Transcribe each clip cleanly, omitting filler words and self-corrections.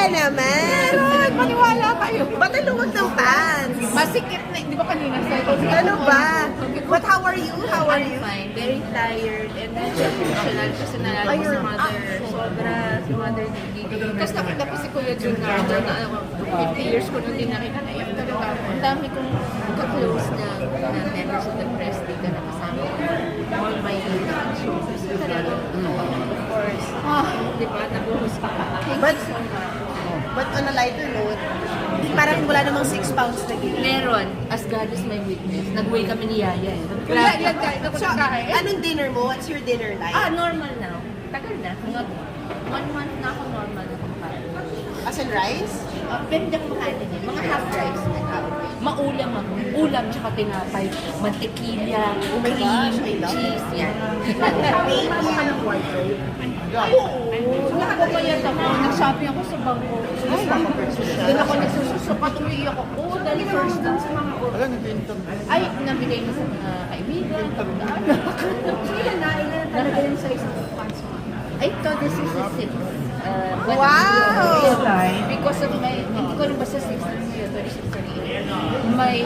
naman. Meron! Maniwala kayo. Ba't ang luwag ng pants? Masikip na, di ba kanina sa Ano ba? But how are you? How are you? Fine. Very tired and emotional kasi nalala ko si mother. Sobra, si mother hindi. Tapos nakita ko si Kuya Jun na 50 years ko nung din nakita. Naiyak talaga ako. Ang dami kong ka-close na members of the press dito na kasama. All my shows. Talaga, of course. Di ba? Nabuhos ka pa. But on a lighter note, parang wala namang 6 pounds na gain. Meron. As God is my witness. Nag-uwi kami ni Yaya eh. So, anong dinner mo? What's your dinner like? Normal now. Tagal na. Mga 1 month na ako normal na kumain. As in rice? Pero hindi ako makain din. Mga half rice na maulam ako. Ulam tsaka tinapay. Mantequilla, my cream, gosh, I love cheese. Yan. Thank you. Nakapapayat ako. Nag-shopping ako sa bangko. Doon ako nagsususukat. Umiiyak ako. Dahil first dun sa mga ay, nabigay na sa mga kaibigan. Nalagay na sa isang pants mo. I thought this is a 6. Wow! Because of my, hindi ko rin basta 6 na 36, 38. My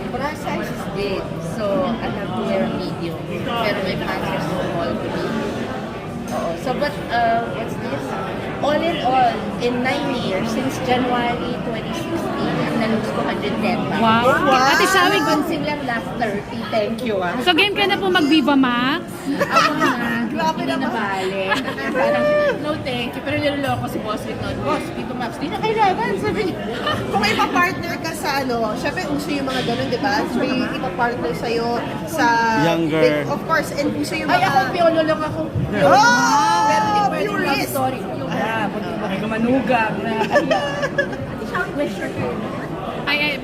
bra size is big. So, I have to wear a medium. Pero my pants are small to me. So, but, what's this? All in all, in 9 years, since January 2016, ang nalose ko 110 pounds. Wow. Ate Shawi, Konsing lang last 30. Thank you, ah. so game ka na po mag-Viva Max? Ako na, hindi na bale. Parang, no thank you. Pero niloloko si Boss Rick noon. Boss, Viva Max, di na kailangan. Sabi niya. Kung may ipa-partner ka sa ano, syempre uso yung mga ganun, di ba? So, may ipa-partner sa'yo sa... Younger. Of course, and uso yung Ay, mga... ako, piolo lang ako. Oh! Pero hindi pwede love Purist! story. Buti manugang na. Wish her. Ay,